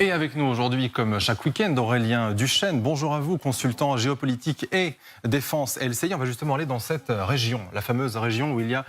Et avec nous aujourd'hui, comme chaque week-end, Aurélien Duchesne. Bonjour à vous, consultant géopolitique et défense LCI. On va justement aller dans cette région, la fameuse région où il y a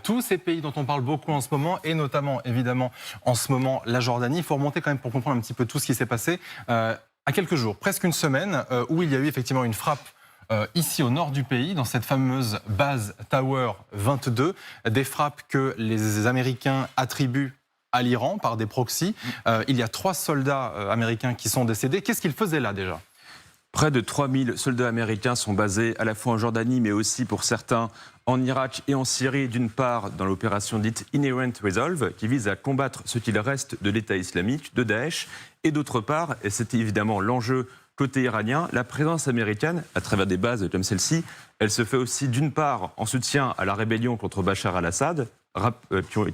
tous ces pays dont on parle beaucoup en ce moment, et notamment, évidemment, en ce moment, la Jordanie. Il faut remonter quand même pour comprendre un petit peu tout ce qui s'est passé. À quelques jours, presque une semaine, où il y a eu effectivement une frappe ici au nord du pays, dans cette fameuse base Tower 22, des frappes que les Américains attribuent à l'Iran par des proxys. Il y a 3 soldats américains qui sont décédés. Qu'est-ce qu'ils faisaient là déjà ? Près de 3000 soldats américains sont basés à la fois en Jordanie, mais aussi pour certains en Irak et en Syrie, d'une part dans l'opération dite Inherent Resolve, qui vise à combattre ce qu'il reste de l'État islamique, de Daesh, et d'autre part, et c'est évidemment l'enjeu côté iranien, la présence américaine, à travers des bases comme celle-ci, elle se fait aussi d'une part en soutien à la rébellion contre Bachar al-Assad,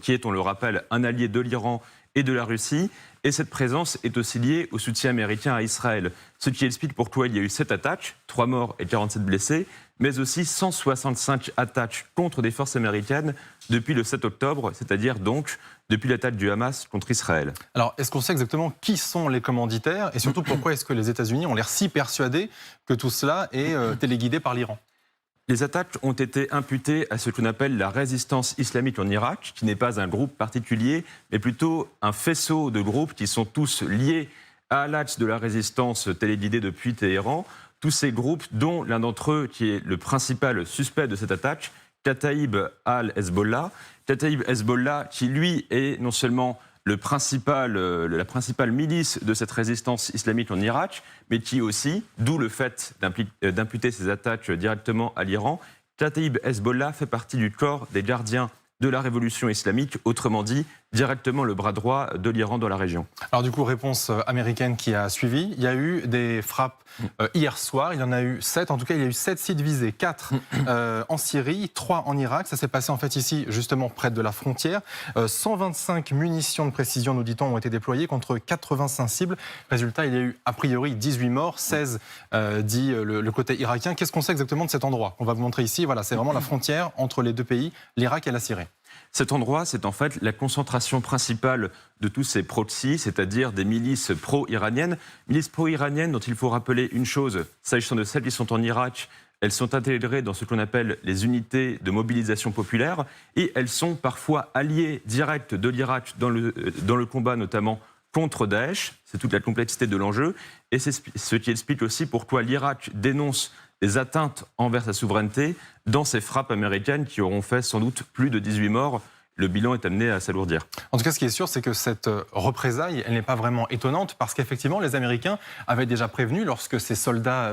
qui est, on le rappelle, un allié de l'Iran et de la Russie. Et cette présence est aussi liée au soutien américain à Israël. Ce qui explique pourquoi il y a eu 7 attaques, 3 morts et 47 blessés, mais aussi 165 attaques contre des forces américaines depuis le 7 octobre, c'est-à-dire donc depuis l'attaque du Hamas contre Israël. Alors, est-ce qu'on sait exactement qui sont les commanditaires et surtout pourquoi est-ce que les États-Unis ont l'air si persuadés que tout cela est téléguidé par l'Iran ? Les attaques ont été imputées à ce qu'on appelle la résistance islamique en Irak, qui n'est pas un groupe particulier, mais plutôt un faisceau de groupes qui sont tous liés à l'axe de la résistance téléguidée depuis Téhéran. Tous ces groupes, dont l'un d'entre eux qui est le principal suspect de cette attaque, Kataïb al-Hezbollah. Kataïb Hezbollah, qui lui est non seulement la principale milice de cette résistance islamique en Irak, mais qui aussi, d'où le fait d'imputer ces attaques directement à l'Iran, Kataïb Hezbollah fait partie du corps des gardiens de la révolution islamique, autrement dit, directement le bras droit de l'Iran dans la région. Alors du coup, réponse américaine qui a suivi. Il y a eu des frappes hier soir, il y en a eu 7, en tout cas il y a eu 7 sites visés, 4 en Syrie, 3 en Irak. Ça s'est passé en fait ici, justement près de la frontière. 125 munitions de précision, nous dit-on, ont été déployées contre 85 cibles. Résultat, il y a eu a priori 18 morts, 16 dit le côté irakien. Qu'est-ce qu'on sait exactement de cet endroit ? On va vous montrer ici, voilà, c'est vraiment la frontière entre les deux pays, l'Irak et la Syrie. Cet endroit, c'est en fait la concentration principale de tous ces proxys, c'est-à-dire des milices pro-iraniennes. Milices pro-iraniennes dont il faut rappeler une chose, s'agissant de celles qui sont en Irak, elles sont intégrées dans ce qu'on appelle les unités de mobilisation populaire et elles sont parfois alliées directes de l'Irak dans le combat notamment contre Daesh. C'est toute la complexité de l'enjeu et c'est ce qui explique aussi pourquoi l'Irak dénonce des atteintes envers sa souveraineté dans ces frappes américaines qui auront fait sans doute plus de 18 morts. Le bilan est amené à s'alourdir. En tout cas, ce qui est sûr, c'est que cette représaille, elle n'est pas vraiment étonnante parce qu'effectivement, les Américains avaient déjà prévenu lorsque ces soldats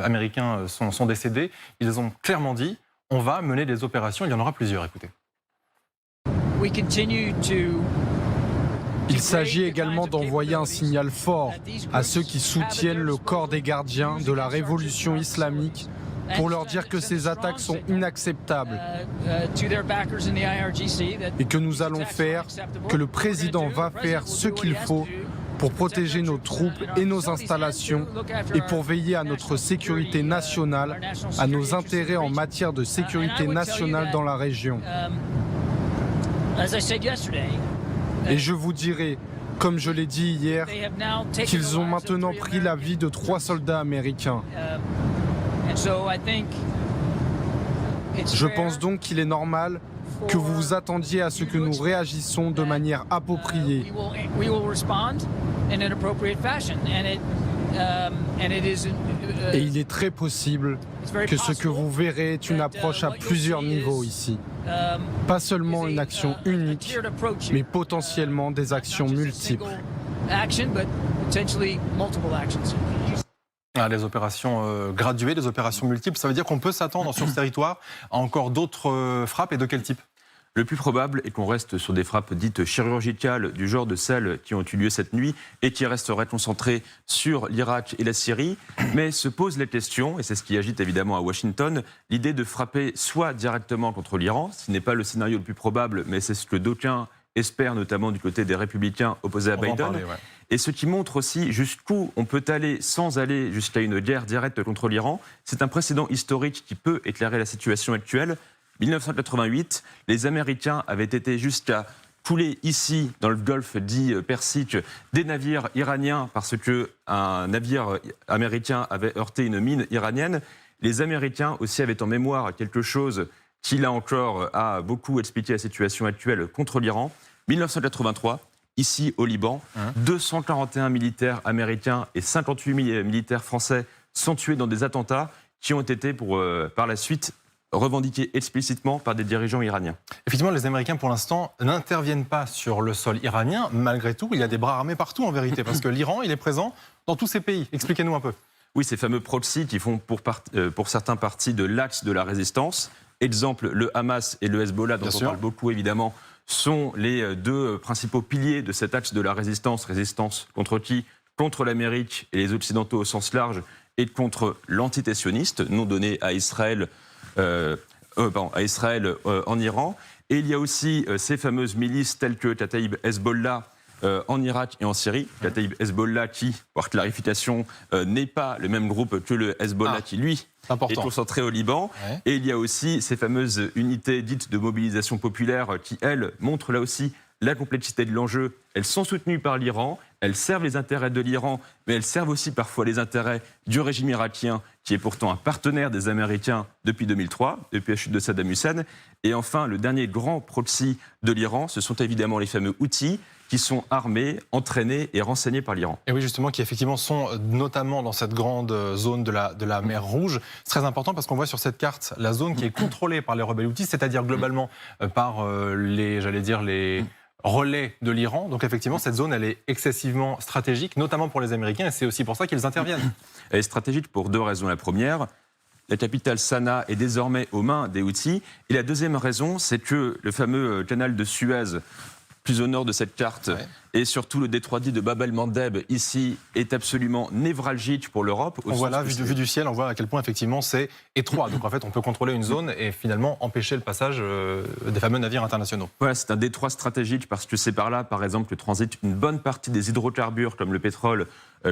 américains sont décédés. Ils ont clairement dit, on va mener des opérations, il y en aura plusieurs, écoutez. Il s'agit également d'envoyer un signal fort à ceux qui soutiennent le corps des gardiens de la révolution islamique pour leur dire que ces attaques sont inacceptables et que nous allons faire, que le président va faire ce qu'il faut pour protéger nos troupes et nos installations et pour veiller à notre sécurité nationale, à nos intérêts en matière de sécurité nationale dans la région. Et je vous dirai, comme je l'ai dit hier, qu'ils ont maintenant pris la vie de 3 soldats américains. Je pense donc qu'il est normal que vous vous attendiez à ce que nous réagissons de manière appropriée. Et il est très possible que ce que vous verrez est une approche à plusieurs niveaux ici. Pas seulement une action unique, mais potentiellement des actions multiples. Les opérations graduées, des opérations multiples, ça veut dire qu'on peut s'attendre sur ce territoire à encore d'autres frappes et de quel type ? Le plus probable est qu'on reste sur des frappes dites chirurgicales du genre de celles qui ont eu lieu cette nuit et qui resteraient concentrées sur l'Irak et la Syrie. Mais se pose la question, et c'est ce qui agite évidemment à Washington, l'idée de frapper soit directement contre l'Iran, ce n'est pas le scénario le plus probable, mais c'est ce que d'aucuns espèrent, notamment du côté des républicains opposés à Biden. Et ce qui montre aussi jusqu'où on peut aller sans aller jusqu'à une guerre directe contre l'Iran. C'est un précédent historique qui peut éclairer la situation actuelle. 1988, les Américains avaient été jusqu'à couler ici, dans le golfe dit Persique, des navires iraniens parce qu'un navire américain avait heurté une mine iranienne. Les Américains aussi avaient en mémoire quelque chose qui, là encore, a beaucoup expliqué la situation actuelle contre l'Iran. 1983, ici au Liban, 241 militaires américains et 58 militaires français sont tués dans des attentats qui ont été par la suite revendiqués explicitement par des dirigeants iraniens. Effectivement, les Américains, pour l'instant, n'interviennent pas sur le sol iranien. Malgré tout, il y a des bras armés partout, en vérité, parce que l'Iran, il est présent dans tous ces pays. Expliquez-nous un peu. Oui, ces fameux proxys qui font pour certains partie de l'axe de la résistance. Exemple, le Hamas et le Hezbollah, dont on parle beaucoup évidemment, sont les deux principaux piliers de cet axe de la résistance. Résistance contre qui ? Contre l'Amérique et les Occidentaux au sens large, et contre l'antité-sioniste, nom donné à Israël en Iran. Et il y a aussi ces fameuses milices telles que Kataïb Hezbollah en Irak et en Syrie. Kataïb Hezbollah qui, par clarification, n'est pas le même groupe que le Hezbollah qui, lui, est concentré au Liban. Ouais. Et il y a aussi ces fameuses unités dites de mobilisation populaire qui, elles, montrent là aussi la complexité de l'enjeu. Elles sont soutenues par l'Iran, elles servent les intérêts de l'Iran, mais elles servent aussi parfois les intérêts du régime irakien, qui est pourtant un partenaire des Américains depuis 2003, depuis la chute de Saddam Hussein. Et enfin, le dernier grand proxy de l'Iran, ce sont évidemment les fameux Houthis, qui sont armés, entraînés et renseignés par l'Iran. Et oui, justement, qui effectivement sont notamment dans cette grande zone de la mer Rouge. C'est très important parce qu'on voit sur cette carte la zone qui est contrôlée par les rebelles Houthis, c'est-à-dire globalement par les relais de l'Iran. Donc effectivement, cette zone, elle est excessivement stratégique, notamment pour les Américains, et c'est aussi pour ça qu'ils interviennent. Elle est stratégique pour deux raisons. La première, la capitale Sanaa est désormais aux mains des Houthis. Et la deuxième raison, c'est que le fameux canal de Suez, plus au nord de cette carte, et surtout le détroit dit de Bab el-Mandeb, ici, est absolument névralgique pour l'Europe. On voit là, vue du ciel, on voit à quel point, effectivement, c'est étroit. Donc, en fait, on peut contrôler une zone et finalement empêcher le passage des fameux navires internationaux. Voilà, c'est un détroit stratégique parce que c'est par là, par exemple, que transite une bonne partie des hydrocarbures, comme le pétrole,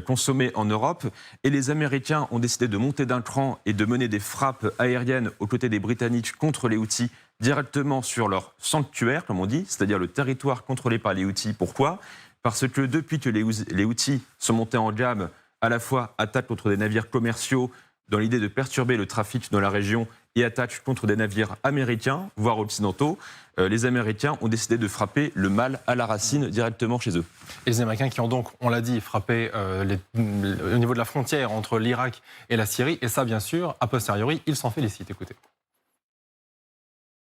consommés en Europe. Et les Américains ont décidé de monter d'un cran et de mener des frappes aériennes aux côtés des Britanniques contre les Houthis, directement sur leur sanctuaire, comme on dit, c'est-à-dire le territoire contrôlé par les Houthis. Pourquoi ? Parce que depuis que les Houthis sont montés en gamme, à la fois attaquent contre des navires commerciaux dans l'idée de perturber le trafic dans la région et attaquent contre des navires américains, voire occidentaux, les Américains ont décidé de frapper le mal à la racine directement chez eux. Et les Américains qui ont donc, on l'a dit, frappé au niveau de la frontière entre l'Irak et la Syrie, et ça, bien sûr, a posteriori, ils s'en félicitent. Écoutez.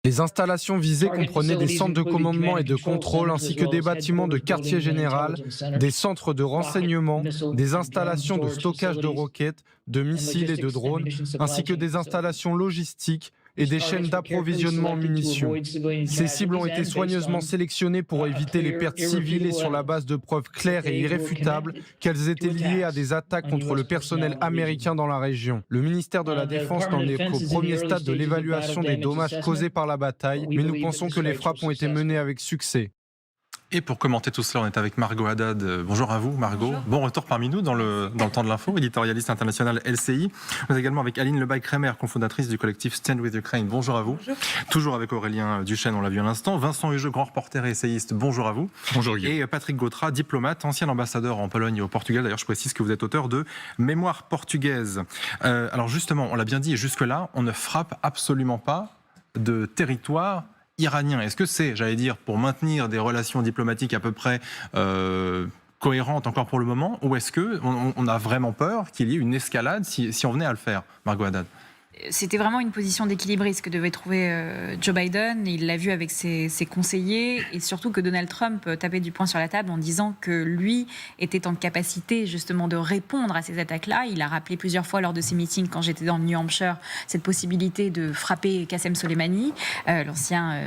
Les installations visées comprenaient des centres de commandement et de contrôle ainsi que des bâtiments de quartier général, des centres de renseignement, des installations de stockage de roquettes, de missiles et de drones, ainsi que des installations logistiques et des chaînes d'approvisionnement en munitions. Ces cibles ont été soigneusement sélectionnées pour éviter les pertes civiles et sur la base de preuves claires et irréfutables qu'elles étaient liées à des attaques contre le personnel américain dans la région. Le ministère de la Défense n'en est qu'au premier stade de l'évaluation des dommages causés par la bataille, mais nous pensons que les frappes ont été menées avec succès. Et pour commenter tout cela, on est avec Margot Haddad. Bonjour à vous, Margot. Bonjour. Bon retour parmi nous dans le temps de l'info, éditorialiste international LCI. On est également avec Aline Lebaille-Crémer, cofondatrice du collectif Stand with Ukraine. Bonjour à vous. Bonjour. Toujours avec Aurélien Duchesne, on l'a vu à l'instant. Vincent Hugeux, grand reporter et essayiste. Bonjour à vous. Bonjour Guillaume. Et Patrick Gautra, diplomate, ancien ambassadeur en Pologne et au Portugal. D'ailleurs, je précise que vous êtes auteur de Mémoire portugaise. Alors justement, on l'a bien dit, et jusque-là, on ne frappe absolument pas de territoire iranien. Est-ce que c'est, j'allais dire, pour maintenir des relations diplomatiques à peu près cohérentes encore pour le moment, ou est-ce qu'on a vraiment peur qu'il y ait une escalade si on venait à le faire, Margot Haddad ? C'était vraiment une position d'équilibriste que devait trouver Joe Biden. Il l'a vu avec ses conseillers et surtout que Donald Trump tapait du poing sur la table en disant que lui était en capacité justement de répondre à ces attaques-là. Il a rappelé plusieurs fois lors de ses meetings quand j'étais dans le New Hampshire cette possibilité de frapper Qassem Soleimani, l'ancien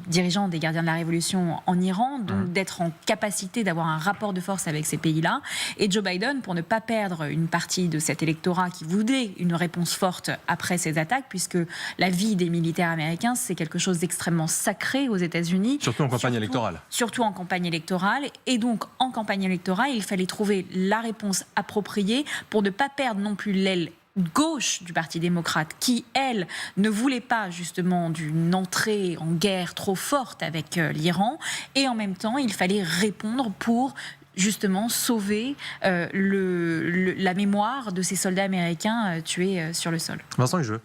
dirigeant des gardiens de la Révolution en Iran, donc d'être en capacité d'avoir un rapport de force avec ces pays-là. Et Joe Biden, pour ne pas perdre une partie de cet électorat qui voulait une réponse forte après ces attaques, puisque la vie des militaires américains, c'est quelque chose d'extrêmement sacré aux États-Unis. Surtout en campagne électorale. Surtout en campagne électorale. Et donc, en campagne électorale, il fallait trouver la réponse appropriée pour ne pas perdre non plus l'aile gauche du Parti démocrate qui, elle, ne voulait pas justement d'une entrée en guerre trop forte avec l'Iran, et en même temps, il fallait répondre pour justement sauver la mémoire de ces soldats américains tués sur le sol. Vincent Hugeux.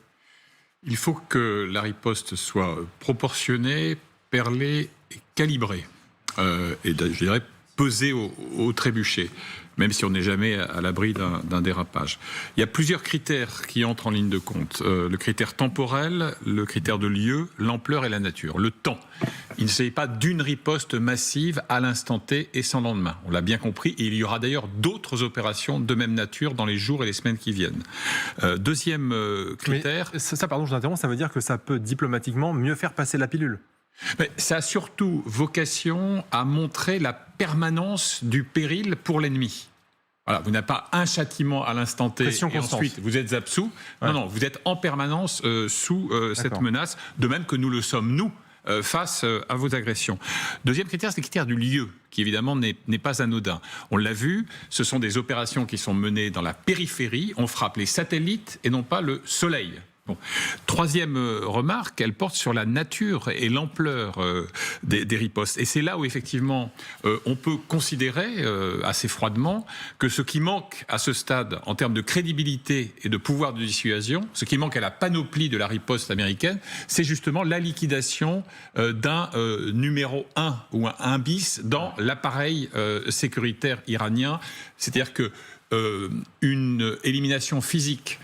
Il faut que la riposte soit proportionnée, perlée et calibrée. Et je dirais pesée au trébuchet, même si on n'est jamais à l'abri d'un dérapage. Il y a plusieurs critères qui entrent en ligne de compte. Le critère temporel, le critère de lieu, l'ampleur et la nature. Le temps. Il ne s'agit pas d'une riposte massive à l'instant T et sans lendemain. On l'a bien compris. Et il y aura d'ailleurs d'autres opérations de même nature dans les jours et les semaines qui viennent. Deuxième critère... Mais ça, pardon, je vous interromps, ça veut dire que ça peut diplomatiquement mieux faire passer la pilule. Mais ça a surtout vocation à montrer la permanence du péril pour l'ennemi. Voilà, vous n'avez pas un châtiment à l'instant T Pression et constante. ensuite vous êtes absous. Ouais. Non, vous êtes en permanence sous cette menace, de même que nous le sommes, nous, face à vos agressions. Deuxième critère, c'est le critère du lieu, qui évidemment n'est pas anodin. On l'a vu, ce sont des opérations qui sont menées dans la périphérie, on frappe les satellites et non pas le soleil. Bon. Troisième remarque, elle porte sur la nature et l'ampleur des ripostes. Et c'est là où effectivement on peut considérer assez froidement que ce qui manque à ce stade en termes de crédibilité et de pouvoir de dissuasion, ce qui manque à la panoplie de la riposte américaine, c'est justement la liquidation d'un numéro 1 ou un bis dans l'appareil sécuritaire iranien. C'est-à-dire que une élimination physique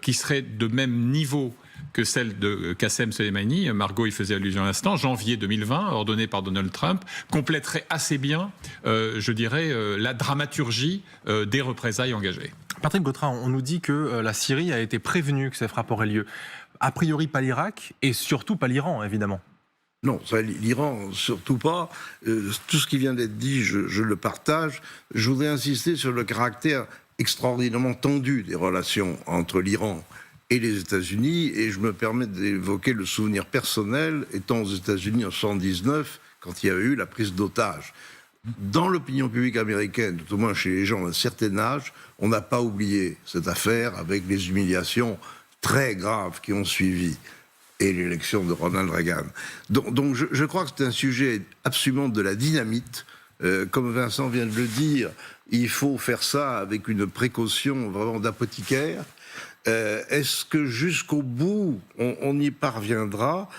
qui serait de même niveau que celle de Qassem Soleimani, Margot y faisait allusion à l'instant, janvier 2020, ordonnée par Donald Trump, compléterait assez bien, je dirais, la dramaturgie des représailles engagées. Patrick Gautrat, on nous dit que la Syrie a été prévenue que ces frappes auraient lieu. A priori pas l'Irak et surtout pas l'Iran, évidemment. Non, l'Iran, surtout pas. Tout ce qui vient d'être dit, je le partage. Je voudrais insister sur le caractère extraordinairement tendu des relations entre l'Iran et les États-Unis. Et je me permets d'évoquer le souvenir personnel, étant aux États-Unis en 1979, quand il y avait eu la prise d'otages. Dans l'opinion publique américaine, tout au moins chez les gens d'un certain âge, on n'a pas oublié cette affaire avec les humiliations très graves qui ont suivi. Et l'élection de Ronald Reagan. Donc je crois que c'est un sujet absolument de la dynamite. Comme Vincent vient de le dire, il faut faire ça avec une précaution vraiment d'apothicaire. Est-ce que jusqu'au bout, on y parviendra ?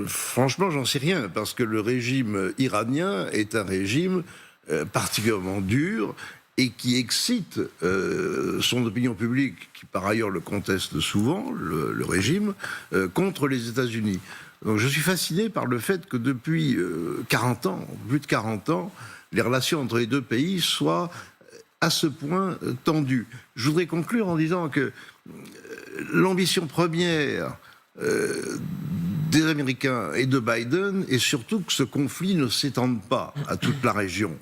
Franchement, j'en sais rien, parce que le régime iranien est un régime particulièrement dur et qui excite son opinion publique, qui par ailleurs le conteste souvent, le régime, contre les États-Unis. Donc je suis fasciné par le fait que depuis 40 ans, plus de 40 ans, les relations entre les deux pays soient à ce point tendues. Je voudrais conclure en disant que l'ambition première des Américains et de Biden est surtout que ce conflit ne s'étende pas à toute la région.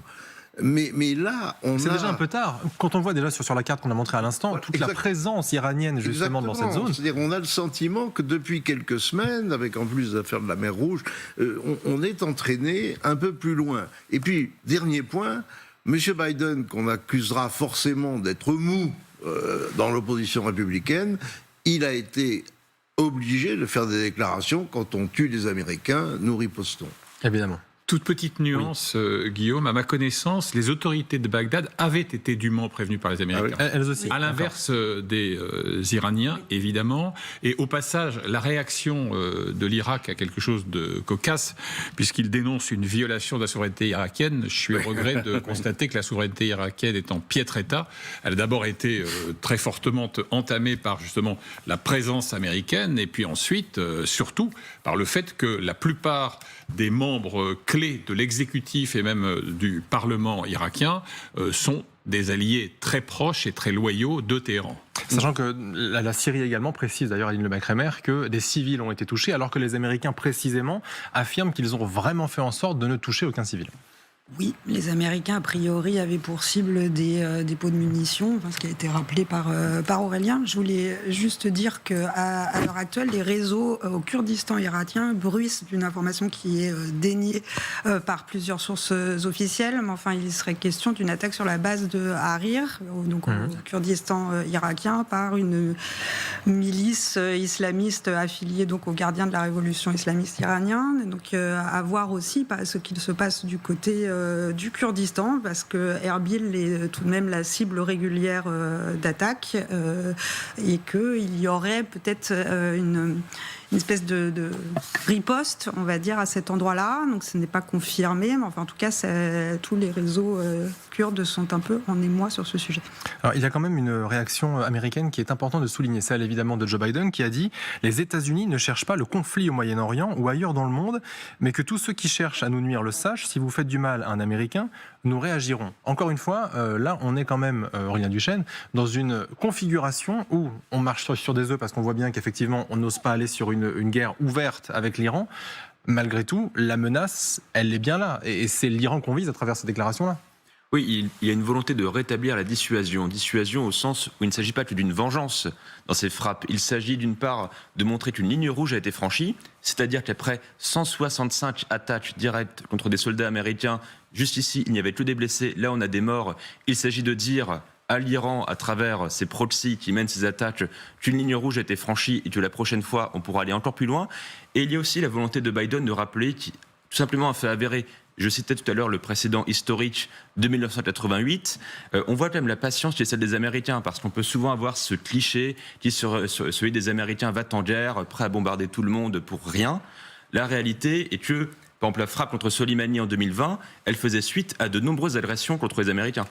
Mais là, c'est déjà un peu tard. Quand on voit déjà sur la carte qu'on a montrée à l'instant, toute la présence iranienne justement dans cette zone. C'est-à-dire on a le sentiment que depuis quelques semaines, avec en plus l'affaire de la mer Rouge, on est entraîné un peu plus loin. Et puis, dernier point, M. Biden, qu'on accusera forcément d'être mou dans l'opposition républicaine, il a été obligé de faire des déclarations. Quand on tue des Américains, nous ripostons. Évidemment. Toute petite nuance, oui. Guillaume, à ma connaissance, les autorités de Bagdad avaient été dûment prévenues par les Américains. Ah oui. Elles aussi. À l'inverse des Iraniens, évidemment. Et au passage, la réaction de l'Irak a quelque chose de cocasse, puisqu'il dénonce une violation de la souveraineté irakienne. Je suis au regret de constater que la souveraineté irakienne est en piètre état. Elle a d'abord été très fortement entamée par justement la présence américaine, et puis ensuite, surtout, par le fait que la plupart des membres clés de l'exécutif et même du Parlement irakien sont des alliés très proches et très loyaux de Téhéran. Sachant que la Syrie également précise, d'ailleurs Aline Le Makremer, que des civils ont été touchés, alors que les Américains précisément affirment qu'ils ont vraiment fait en sorte de ne toucher aucun civil. Oui, les Américains, a priori, avaient pour cible des dépôts de munitions, enfin, ce qui a été rappelé par Aurélien. Je voulais juste dire qu'à l'heure actuelle, les réseaux au Kurdistan irakien bruissent d'une information qui est déniée par plusieurs sources officielles. Mais enfin, il serait question d'une attaque sur la base de Harir, donc au Kurdistan irakien, par une milice islamiste affiliée donc aux gardiens de la révolution islamiste iranienne. Donc à voir aussi ce qu'il se passe du côté du Kurdistan, parce que Erbil est tout de même la cible régulière d'attaque et qu'il y aurait peut-être une espèce de riposte, on va dire, à cet endroit-là. Donc ce n'est pas confirmé, mais enfin, en tout cas, tous les réseaux kurdes sont un peu en émoi sur ce sujet. Alors, il y a quand même une réaction américaine qui est importante de souligner, celle évidemment de Joe Biden, qui a dit « Les États-Unis ne cherchent pas le conflit au Moyen-Orient ou ailleurs dans le monde, mais que tous ceux qui cherchent à nous nuire le sachent. Si vous faites du mal à un Américain, nous réagirons. » Encore une fois, là, on est quand même, Aurélien Duchesne, dans une configuration où on marche sur des œufs parce qu'on voit bien qu'effectivement, on n'ose pas aller sur une guerre ouverte avec l'Iran. Malgré tout, la menace, elle est bien là. Et c'est l'Iran qu'on vise à travers cette déclaration-là. Oui, il y a une volonté de rétablir la dissuasion. Dissuasion au sens où il ne s'agit pas que d'une vengeance dans ces frappes. Il s'agit d'une part de montrer qu'une ligne rouge a été franchie, c'est-à-dire qu'après 165 attaques directes contre des soldats américains, juste ici, il n'y avait que des blessés, là on a des morts. Il s'agit de dire à l'Iran, à travers ces proxys qui mènent ces attaques, qu'une ligne rouge a été franchie et que la prochaine fois, on pourra aller encore plus loin. Et il y a aussi la volonté de Biden de rappeler, qui tout simplement a fait avérer, je citais tout à l'heure le précédent historique de 1988, on voit quand même la patience qui est celle des Américains, parce qu'on peut souvent avoir ce cliché qui serait celui des Américains va-t-en guerre, prêts à bombarder tout le monde pour rien. La réalité est que, par exemple, la frappe contre Soleimani en 2020, elle faisait suite à de nombreuses agressions contre les Américains.